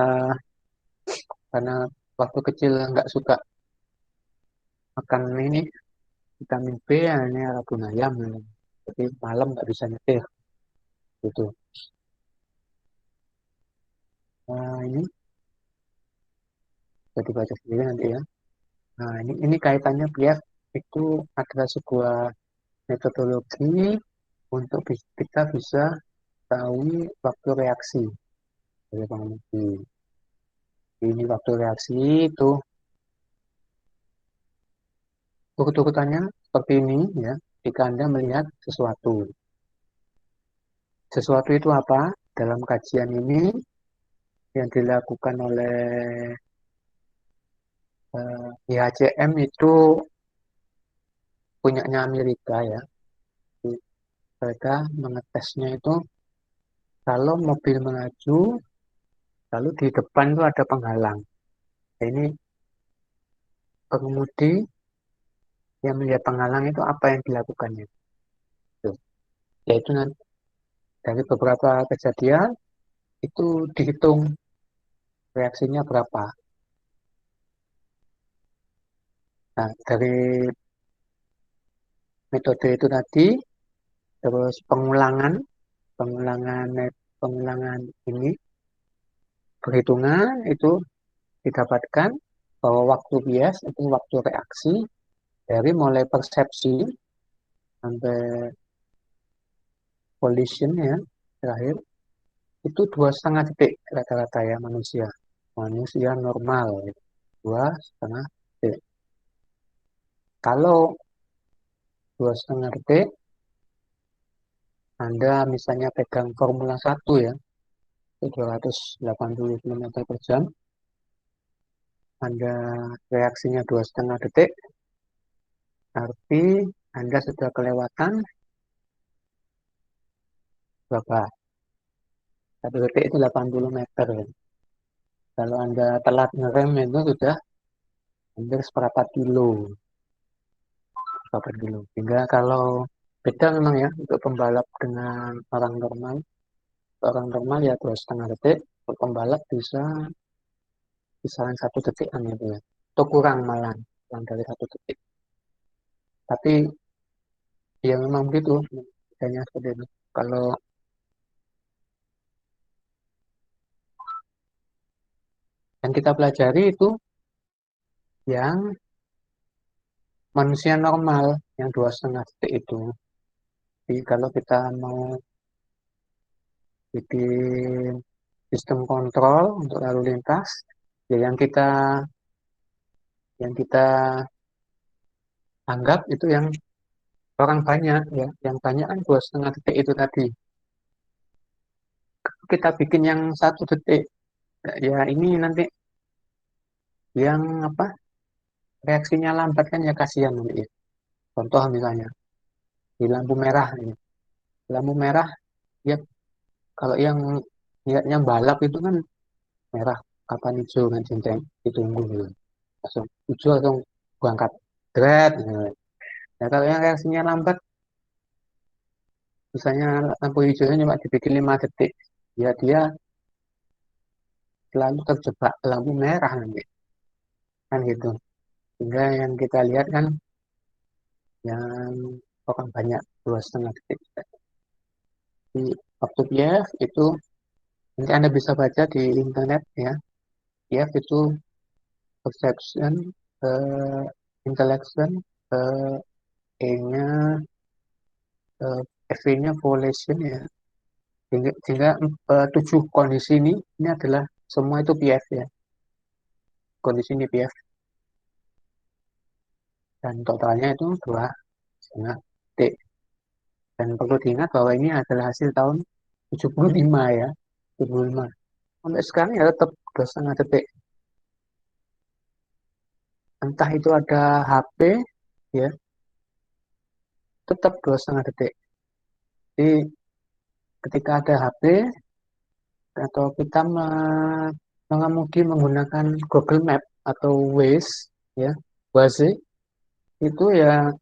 karena waktu kecil nggak suka makan ini vitamin B ya ini rabun ayam ya. Jadi malam nggak bisa nyetir gitu. Nah, ini bisa dibaca sendiri nanti ya. Nah, ini kaitannya biar itu adalah sebuah metodologi untuk kita bisa tahu waktu reaksi dari pengemudi. Ini waktu reaksi itu urut-urutannya seperti ini ya. Jika Anda melihat sesuatu, sesuatu itu apa? Dalam kajian ini yang dilakukan oleh IHCM itu punyanya Amerika ya. Mereka mengetesnya itu kalau mobil melaju, lalu di depan itu ada penghalang. Nah, ini pengemudi yang melihat penghalang itu apa yang dilakukannya? Tuh. Yaitu nanti dari beberapa kejadian itu dihitung reaksinya berapa. Nah, dari metode itu tadi, terus pengulangan, pengulangan ini, perhitungan itu didapatkan bahwa waktu bias itu waktu reaksi dari mulai persepsi sampai collision ya terakhir itu 2,5 detik rata-rata ya manusia normal gitu. 2,5 detik. Kalau 2,5 detik Anda misalnya pegang Formula 1 ya, itu 280 km per jam, Anda reaksinya 2,5 detik, arti Anda sudah kelewatan berapa? 1 detik itu 80 meter. Ya. Kalau Anda telat ngerem itu sudah hampir seperempat kilo. Sehingga kalau beda memang ya untuk pembalap dengan orang normal. Orang normal ya 2,5 detik. Untuk pembalap bisa kisaran 1 detikan itu ya. Atau kurang malah, kurang dari 1 detik. Tapi ya memang begitu. Bedanya seperti itu. Kalau yang kita pelajari itu yang manusia normal yang 2,5 detik itu. Jadi kalau kita mau bikin sistem kontrol untuk lalu lintas, ya yang kita anggap itu yang orang banyak ya, yang banyak kan 2,5 detik itu tadi. Kita bikin yang 1 detik, ya ini nanti yang apa reaksinya lambat kan ya kasihan nanti ya. Contoh misalnya di lampu merah ini. Lampu merah ya kalau yang niatnya balap itu kan merah kapan hijau kan cincin ditunggu gitu. Langsung hijau langsung berangkat. Dret. Gitu. Nah, kalau yang reaksinya lambat misalnya lampu hijaunya cuma dibikin 5 detik ya dia selalu terjebak lampu merah nanti kan gitu sehingga yang kita lihat kan yang orang banyak 2,5 detik di waktu PF itu nanti Anda bisa baca di internet ya PF itu perception intellection E-nya F-nya volation ya sehingga 7 kondisi ini adalah semua itu PF ya kondisi ini PF dan totalnya itu 2,5 detik. Dan perlu diingat bahwa ini adalah hasil tahun 75 ya, 75. Sampai sekarang ya tetap 2,5 detik. Entah itu ada HP, ya tetap 2,5 detik. Jadi ketika ada HP atau kita mengemudi menggunakan Google Map atau Waze, ya Waze itu ya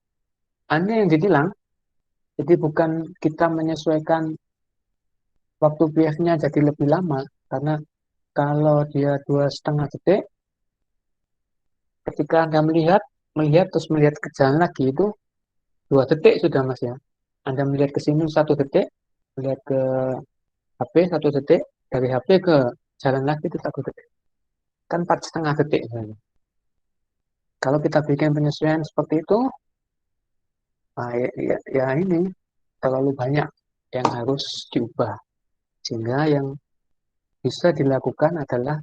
Anda yang ditilang. Jadi bukan kita menyesuaikan waktu PF-nya jadi lebih lama karena kalau dia 2,5 detik, ketika Anda melihat terus melihat ke jalan lagi itu 2 detik sudah Mas ya. Anda melihat ke sini 1 detik, melihat ke HP 1 detik, dari HP ke jalan lagi itu 1 detik. Kan 4,5 detik. Misalnya. Kalau kita bikin penyesuaian seperti itu, nah, ya ini terlalu banyak yang harus diubah. Sehingga yang bisa dilakukan adalah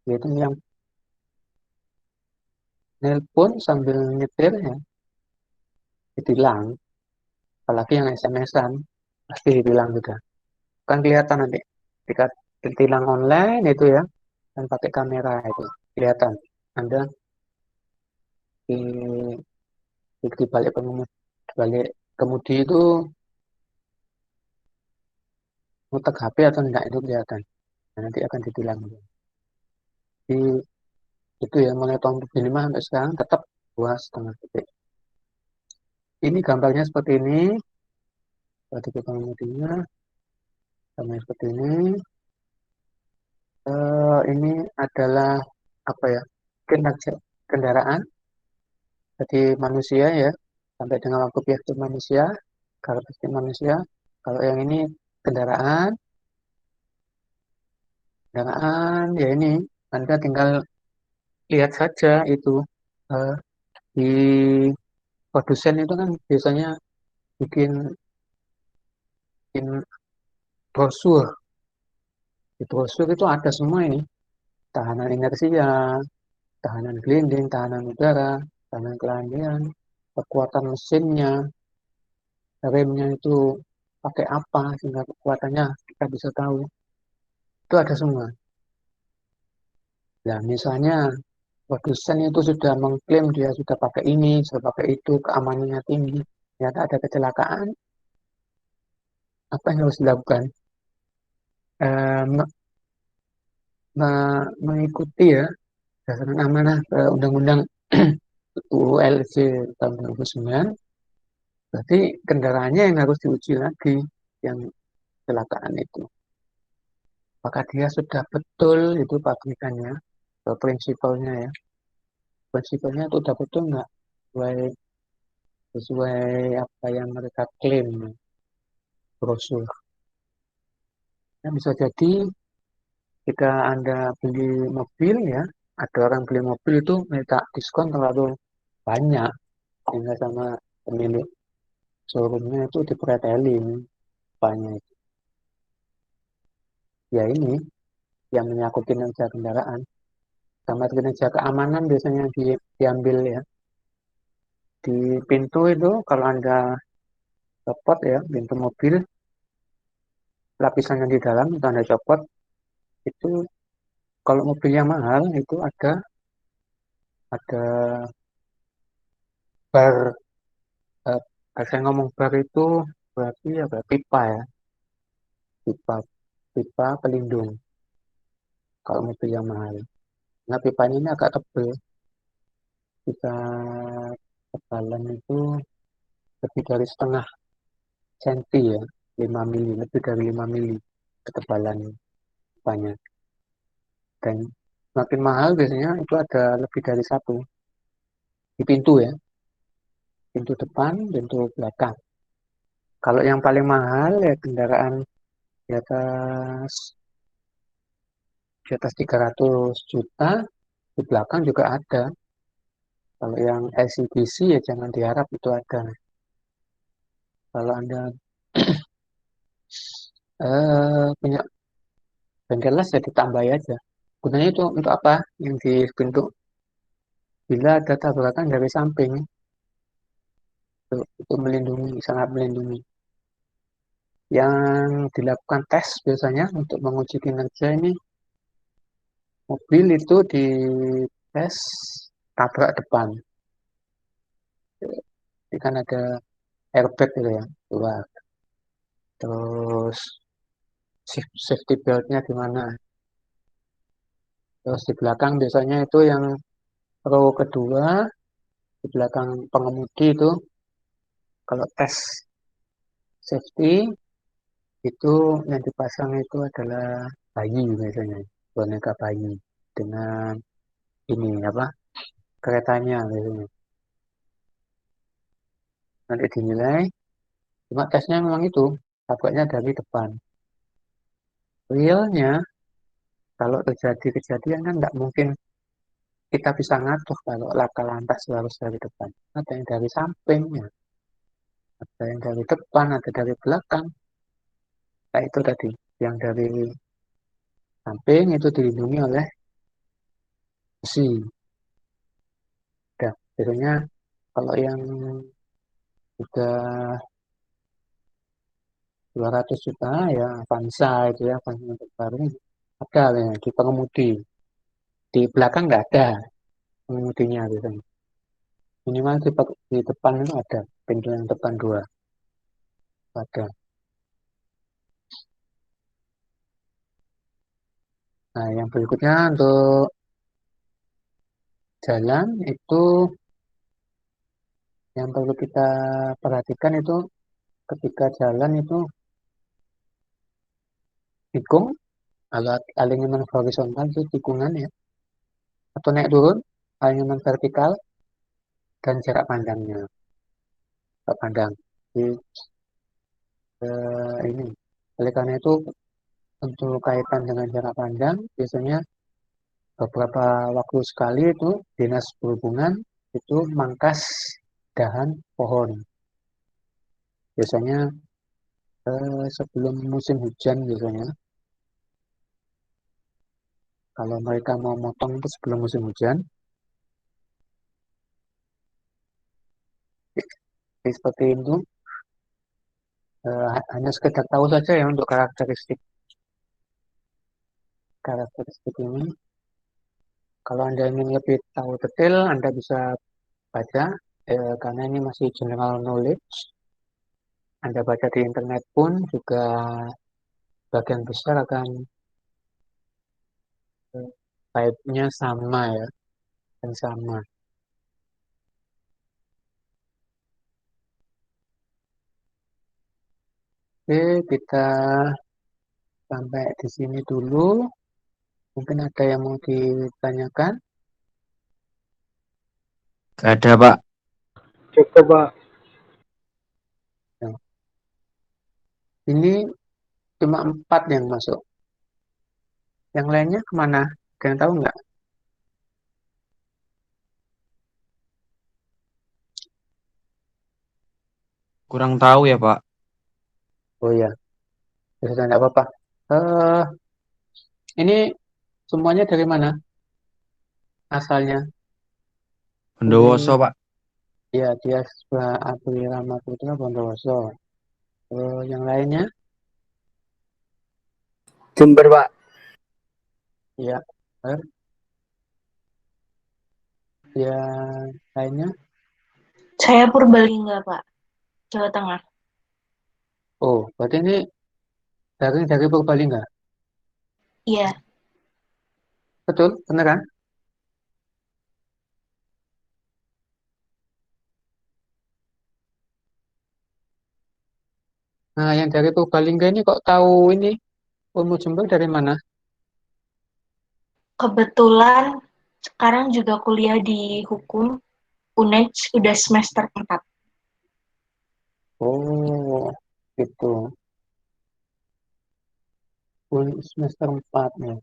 yaitu yang nelpon sambil nyetir ya, ditilang. Apalagi yang SMS-an, pasti ditilang juga. Kan kelihatan nanti ketika ditilang online itu ya dan pakai kamera itu kelihatan Anda di, di balik pengemudi balik kemudi itu mutek HP atau enggak itu kelihatan. Nah, nanti akan ditilang di itu ya mulai tahun 75 sampai sekarang tetap 2,5 detik. Ini gambarnya seperti ini seperti pengemudinya gambarnya seperti ini. Ini adalah apa ya kinerja kendaraan jadi manusia ya sampai dengan waktu itu manusia karakteristik manusia kalau yang ini kendaraan kendaraan ya ini Anda tinggal lihat saja itu eh, di produsen itu kan biasanya bikin bikin brosur di brosur itu ada semua ini tahanan inersia tahanan gelinding tahanan udara tahanan kelandian kekuatan mesinnya remnya itu pakai apa sehingga kekuatannya kita bisa tahu itu ada semua. Nah, misalnya produsen itu sudah mengklaim dia sudah pakai ini, sudah pakai itu, keamanannya tinggi. Ternyata ada kecelakaan, apa yang harus dilakukan? Me- mengikuti ya berdasarkan amanah Undang-Undang ULC tahun 2009, berarti kendaraannya yang harus diuji lagi yang kecelakaan itu. Apakah dia sudah betul itu pabrikannya, prinsipalnya ya, prinsipalnya itu sudah betul nggak sesuai sesuai apa yang mereka klaim brosur. Nah, bisa jadi jika Anda beli mobil ya, ada orang beli mobil itu minta diskon terlalu banyak sehingga sama pemilik showroomnya itu dipretelin banyak. Ya ini yang menyangkut kinerja kendaraan sama kinerja keamanan biasanya diambil ya di pintu itu kalau Anda copot ya pintu mobil lapisan yang di dalam itu Anda copot itu kalau mobilnya mahal itu ada ada bar, eh, saya ngomong bar itu berarti apa? Pipa ya, pipa, pipa pelindung kalau mobil yang mahal. Nah, pipanya ini agak tebal, bisa tebalan itu lebih dari setengah senti ya, 5 mili, lebih dari 5 mili ketebalan pipanya. Dan makin mahal biasanya itu ada lebih dari satu di pintu ya, pintu depan, pintu belakang. Kalau yang paling mahal ya kendaraan di atas di atas 300 juta, di belakang juga ada. Kalau yang LCGC ya jangan diharap itu ada. Kalau Anda punya bengkel las ya ditambahi aja. Gunanya itu untuk apa? Yang dibentuk bila ada tabrakan dari samping itu melindungi, sangat melindungi. Yang dilakukan tes biasanya untuk menguji kinerja ini mobil itu dites tabrak depan. Jadi kan ada airbag gitu ya, keluar. Terus safety beltnya di mana? Terus di belakang biasanya itu yang row kedua, di belakang pengemudi itu kalau tes safety itu yang dipasang itu adalah bayi biasanya, boneka bayi dengan ini apa? Keretanya biasanya. Nanti dinilai, cuma tesnya memang itu, tabraknya dari depan. Realnya kalau terjadi kejadian kan nggak mungkin kita bisa ngatur kalau laka lantas harus dari depan. Ada yang dari sampingnya, ada yang dari depan, ada dari belakang. Nah itu tadi, yang dari samping itu dilindungi oleh besi. Dan biasanya kalau yang sudah 200 juta ya Avanza itu ya, Avanza untuk baru ada ya, di pengemudi. Di belakang nggak ada pengemudinya biasanya. Minimal di depan itu ada, pintu yang depan dua ada. Nah yang berikutnya untuk jalan itu yang perlu kita perhatikan itu ketika jalan itu tikung, alat alinyaman horizontal itu tikungan ya, atau naik turun, alinyaman vertikal dan jarak pandangnya, jarak pandang. Jadi, ini, oleh karena itu untuk kaitan dengan jarak pandang, biasanya beberapa waktu sekali itu dinas perhubungan itu mangkas dahan pohon. Biasanya sebelum musim hujan biasanya, kalau mereka mau motong itu sebelum musim hujan, seperti itu. Hanya sekedar tahu saja ya untuk karakteristik karakteristik ini. Kalau Anda ingin lebih tahu detail, Anda bisa baca karena ini masih general knowledge. Anda baca di internet pun juga bagian besar akan vibe-nya sama ya, dan sama. Oke, kita sampai di sini dulu. Mungkin ada yang mau ditanyakan. Gak ada, Pak. Cukup, Pak. Nah, ini cuma 4 yang masuk. Yang lainnya kemana? Kalian tahu nggak? Kurang tahu ya, Pak. Oh ya, sudah tidak apa-apa. Eh, ini semuanya dari mana asalnya? Bondowoso, Ini Pak. ya dia sebelah Abdi Rama Putra Bondowoso. Yang lainnya? Jember, Pak. Ya, benar. yang lainnya? Saya Purbalingga, Pak. Jawa Tengah. Oh, berarti ini dari Purbalingga. Iya, Betul, beneran? Nah, yang dari Purbalingga ini kok tahu ini Unmu Jember dari mana? kebetulan sekarang juga kuliah di hukum UNED udah semester 4. Oh, gitu. Semester 4 ya.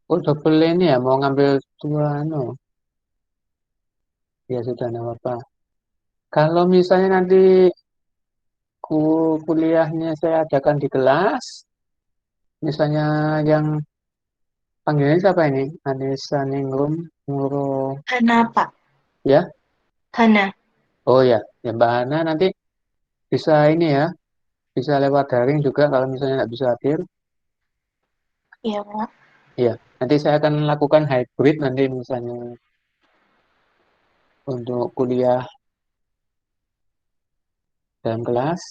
Oh, double ini ya, mau ngambil dua, no. Ya sudah, nggak apa-apa. Kalau misalnya nanti kuliahnya saya adakan di kelas, misalnya yang panggilnya siapa ini? Anissa Ningrum, Nguro, Hana, Pak. ya? Hana. Oh ya, ya Mbak Hana nanti bisa ini ya, bisa lewat daring juga kalau misalnya nggak bisa hadir. Iya, Pak. Ya, nanti saya akan lakukan hybrid nanti misalnya untuk kuliah dalam kelas.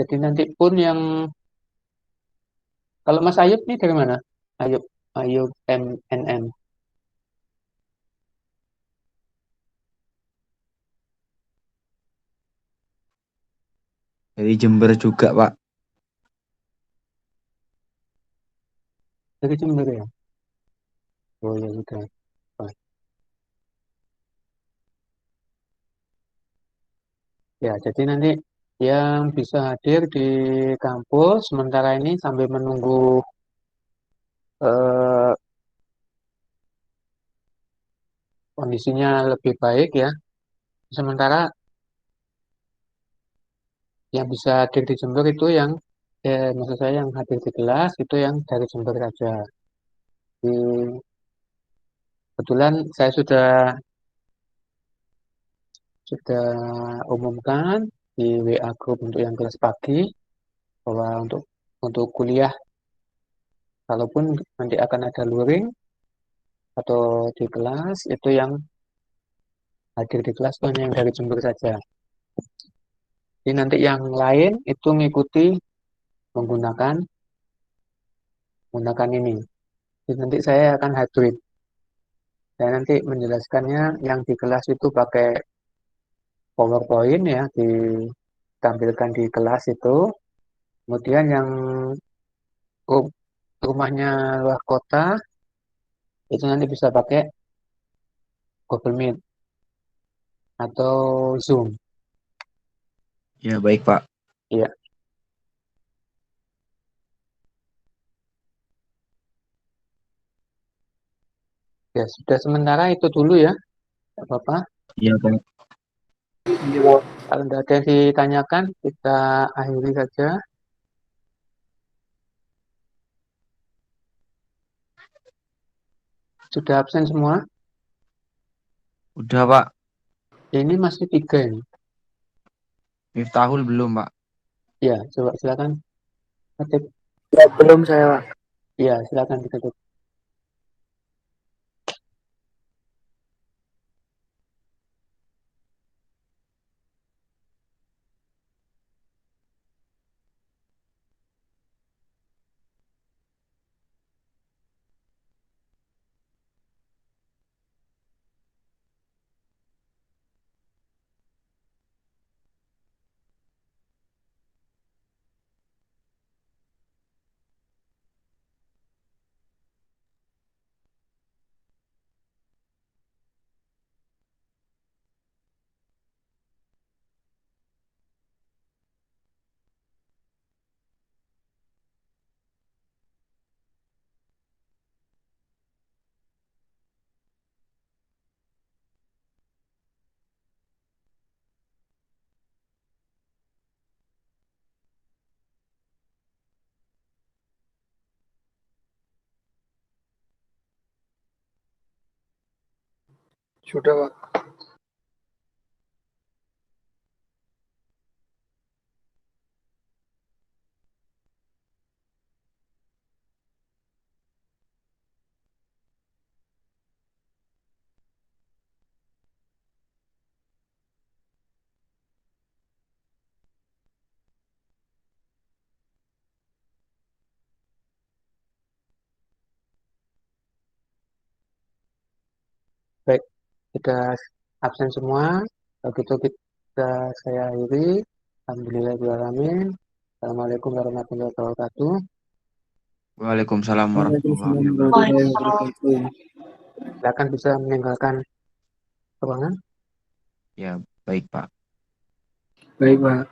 Jadi nanti pun yang kalau Mas Ayub nih dari mana? Ayub, Ayub MNM. Dari Jember juga, Pak. Dari Jember ya. Oh ya sudah. Oh, ya, jadi nanti yang bisa hadir di kampus sementara ini sambil menunggu eh, kondisinya lebih baik ya. Sementara yang bisa hadir di Jember itu yang maksud saya yang hadir di kelas itu yang dari Jember saja. Di, kebetulan saya sudah umumkan di WA Group untuk yang kelas pagi bahwa untuk kuliah kalaupun nanti akan ada luring atau di kelas itu yang hadir di kelas itu hanya yang dari Jember saja. Jadi nanti yang lain itu mengikuti menggunakan menggunakan ini. Jadi nanti saya akan hybrid. Saya nanti menjelaskannya yang di kelas itu pakai PowerPoint ya, ditampilkan di kelas itu. Kemudian yang ru- rumahnya luar kota itu nanti bisa pakai Google Meet atau Zoom. Ya, baik, Pak. Ya, ya sudah sementara itu dulu ya, Pak Bapak. Iya, Pak. Iya, Pak. Kalau tidak ada yang ditanyakan, kita akhiri saja. Sudah absen semua? Udah, Pak. Ini masih tiga ini. Miftahul belum, Pak. Ya, coba silakan ketik. Ya, belum saya, Pak. Ya, silakan diketik. Sudah, Pak. sudah absen semua. Kalau gitu saya akhiri. Alhamdulillahirrahmanirrahim. Assalamualaikum warahmatullahi wabarakatuh. Waalaikumsalam warahmatullahi Waalaikumsalam wabarakatuh. warahmatullahi Waalaikumsalam. wabarakatuh. Silakan bisa meninggalkan ruangan. Ya, baik Pak. Baik, Pak.